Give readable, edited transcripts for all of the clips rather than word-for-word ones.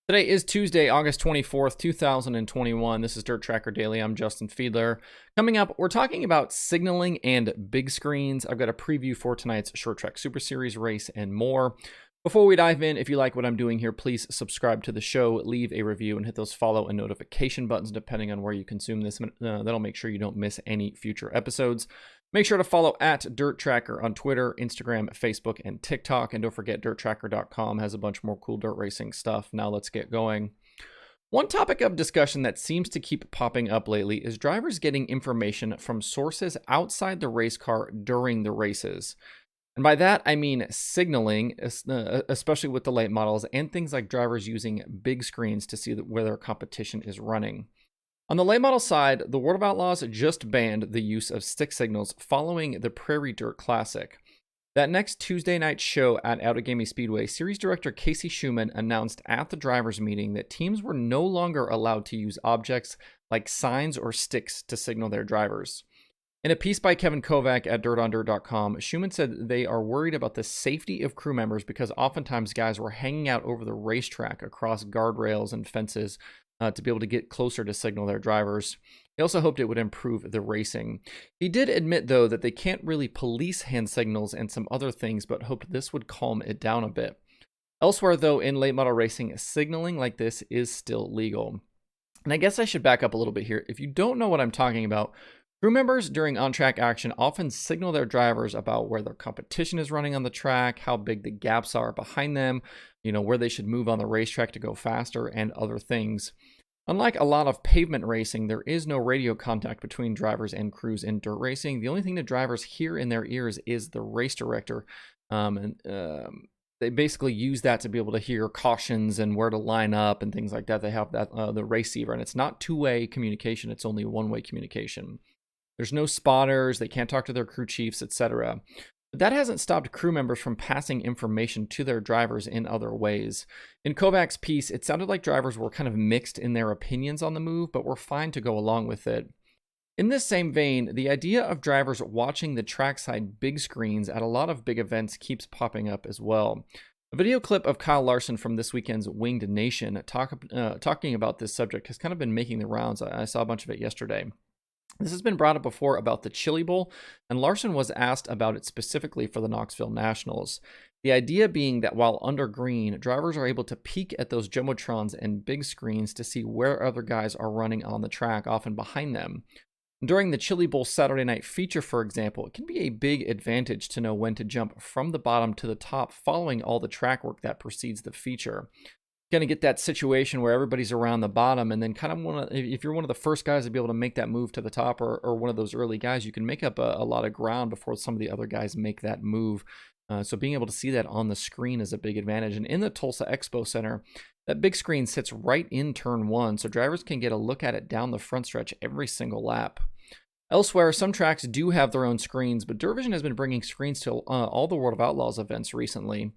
Today is Tuesday, August 24th, 2021. This is DIRTRACKR Daily. I'm Justin Fiedler. Coming up, we're talking about signaling and big screens. I've got a preview for tonight's Short Track Super Series race and more. Before we dive in, if you like what I'm doing here, please subscribe to the show, leave a review, and hit those follow and notification buttons depending on where you consume this. That'll make sure you don't miss any future episodes. Make sure to follow at DIRTRACKR on Twitter, Instagram, Facebook, and TikTok. And don't forget, DIRTRACKR.com has a bunch more cool dirt racing stuff. Now let's get going. One topic of discussion that seems to keep popping up lately is drivers getting information from sources outside the race car during the races. And by that, I mean signaling, especially with the late models, and things like drivers using big screens to see where their competition is running. On the late model side, the World of Outlaws just banned the use of stick signals following the Prairie Dirt Classic. That next Tuesday night show at Georgetown Speedway, series director Casey Schumann announced at the drivers' meeting that teams were no longer allowed to use objects like signs or sticks to signal their drivers. In a piece by Kevin Kovac at DirtOnDirt.com, Schumann said they are worried about the safety of crew members because oftentimes guys were hanging out over the racetrack across guardrails and fences to be able to get closer to signal their drivers. He also hoped it would improve the racing. He did admit, though, that they can't really police hand signals and some other things, but hoped this would calm it down a bit. Elsewhere, though, in late model racing, signaling like this is still legal. And I guess I should back up a little bit here. If you don't know what I'm talking about, crew members during on-track action often signal their drivers about where their competition is running on the track, how big the gaps are behind them, where they should move on the racetrack to go faster, and other things. Unlike a lot of pavement racing, there is no radio contact between drivers and crews in dirt racing. The only thing the drivers hear in their ears is the race director. They basically use that to be able to hear cautions and where to line up and things like that. They have that the receiver, and it's not two-way communication. It's only one-way communication. There's no spotters. They can't talk to their crew chiefs, etc. But that hasn't stopped crew members from passing information to their drivers in other ways. In Kovac's piece, it sounded like drivers were kind of mixed in their opinions on the move, but were fine to go along with it. In this same vein, the idea of drivers watching the trackside big screens at a lot of big events keeps popping up as well. A video clip of Kyle Larson from this weekend's Winged Nation talking about this subject has kind of been making the rounds. I saw a bunch of it yesterday. This has been brought up before about the Chili Bowl, and Larson was asked about it specifically for the Knoxville Nationals. The idea being that while under green, drivers are able to peek at those jumbotrons and big screens to see where other guys are running on the track, often behind them. During the Chili Bowl Saturday night feature, for example, it can be a big advantage to know when to jump from the bottom to the top following all the track work that precedes the feature. Going to get that situation where everybody's around the bottom, and then kind of if you're one of the first guys to be able to make that move to the top, or one of those early guys, you can make up a lot of ground before some of the other guys make that move. So being able to see that on the screen is a big advantage. And in the Tulsa Expo Center, that big screen sits right in turn one, so drivers can get a look at it down the front stretch every single lap. Elsewhere, some tracks do have their own screens, but Dirtvision has been bringing screens to all the World of Outlaws events recently.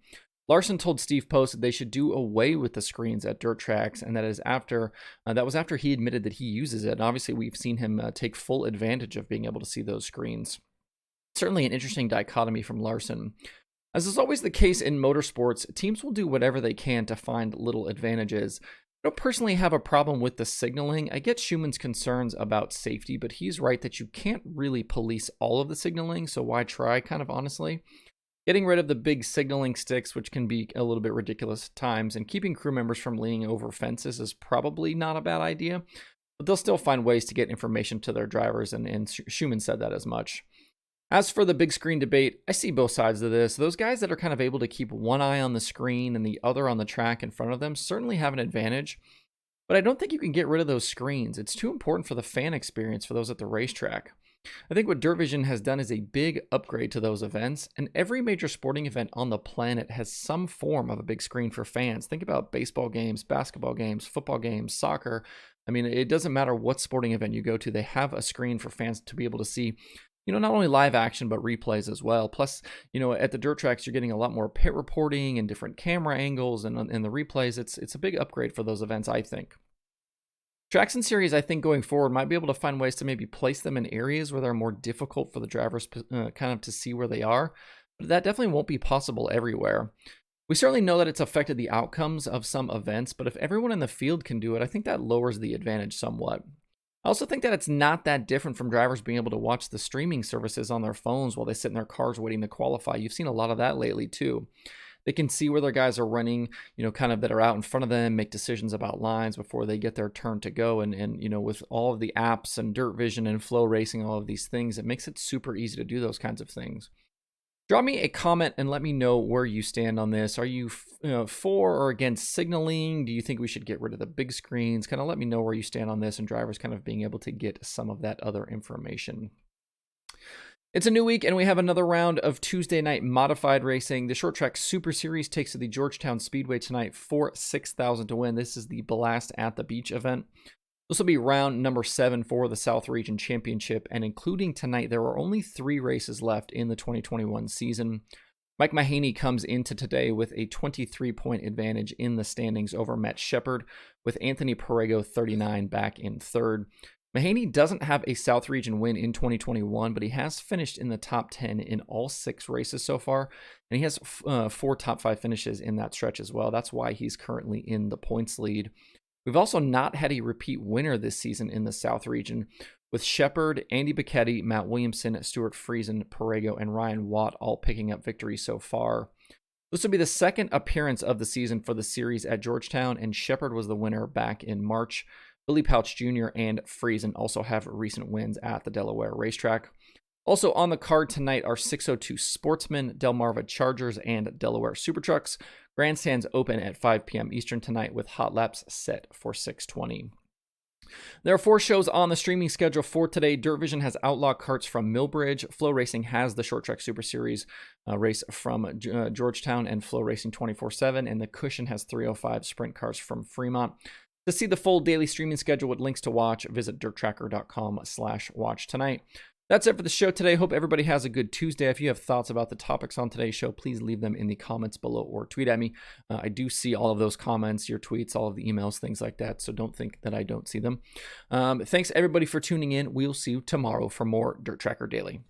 Larson told Steve Post that they should do away with the screens at dirt tracks, and that was after he admitted that he uses it. And obviously, we've seen him take full advantage of being able to see those screens. Certainly an interesting dichotomy from Larson. As is always the case in motorsports, teams will do whatever they can to find little advantages. I don't personally have a problem with the signaling. I get Schumann's concerns about safety, but he's right that you can't really police all of the signaling, so why try, kind of honestly? Getting rid of the big signaling sticks, which can be a little bit ridiculous at times, and keeping crew members from leaning over fences is probably not a bad idea, but they'll still find ways to get information to their drivers, and Schumann said that as much. As for the big screen debate, I see both sides of this. Those guys that are kind of able to keep one eye on the screen and the other on the track in front of them certainly have an advantage, but I don't think you can get rid of those screens. It's too important for the fan experience for those at the racetrack. I think what Dirtvision has done is a big upgrade to those events, and every major sporting event on the planet has some form of a big screen for fans. Think about baseball games, basketball games, football games, soccer. I mean, it doesn't matter what sporting event you go to, they have a screen for fans to be able to see, not only live action, but replays as well. Plus, at the dirt tracks, you're getting a lot more pit reporting and different camera angles, and in the replays, it's a big upgrade for those events, I think. Tracks and series, I think, going forward might be able to find ways to maybe place them in areas where they're more difficult for the drivers kind of to see where they are, but that definitely won't be possible everywhere. We certainly know that it's affected the outcomes of some events, but if everyone in the field can do it, I think that lowers the advantage somewhat. I also think that it's not that different from drivers being able to watch the streaming services on their phones while they sit in their cars waiting to qualify. You've seen a lot of that lately too. They can see where their guys are running, kind of that are out in front of them, make decisions about lines before they get their turn to go. And with all of the apps and Dirt Vision and Flow Racing, all of these things, it makes it super easy to do those kinds of things. Drop me a comment and let me know where you stand on this. Are you for or against signaling? Do you think we should get rid of the big screens? Kind of let me know where you stand on this and drivers kind of being able to get some of that other information. It's a new week and we have another round of Tuesday night modified racing. The Short Track Super Series takes to the Georgetown Speedway tonight for $6,000 to win. This is the Blast at the Beach event. This will be round number 7 for the South Region Championship, and including tonight, there are only 3 races left in the 2021 season. Mike Mahaney comes into today with a 23-point advantage in the standings over Matt Shepard, with Anthony Perego 39 back in third. Mahaney doesn't have a South Region win in 2021, but he has finished in the top 10 in all 6 races so far, and he has 4 top 5 finishes in that stretch as well. That's why he's currently in the points lead. We've also not had a repeat winner this season in the South Region, with Shepard, Andy Bicchetti, Matt Williamson, Stuart Friesen, Perego, and Ryan Watt all picking up victories so far. This will be the second appearance of the season for the series at Georgetown, and Shepard was the winner back in March. Billy Pouch Jr. and Friesen also have recent wins at the Delaware racetrack. Also on the card tonight are 602 Sportsmen, Delmarva Chargers, and Delaware Supertrucks. Grandstands open at 5 p.m. Eastern tonight with hot laps set for 6:20. There are 4 shows on the streaming schedule for today. Dirt Vision has Outlaw Karts from Millbridge. Flow Racing has the Short Track Super Series race from Georgetown and Flow Racing 24/7. And the Cushion has 305 sprint cars from Fremont. To see the full daily streaming schedule with links to watch, visit DIRTRACKR.com/watch tonight. That's it for the show today. Hope everybody has a good Tuesday. If you have thoughts about the topics on today's show, please leave them in the comments below or tweet at me. I do see all of those comments, your tweets, all of the emails, things like that. So don't think that I don't see them. Thanks everybody for tuning in. We'll see you tomorrow for more Dirt Tracker Daily.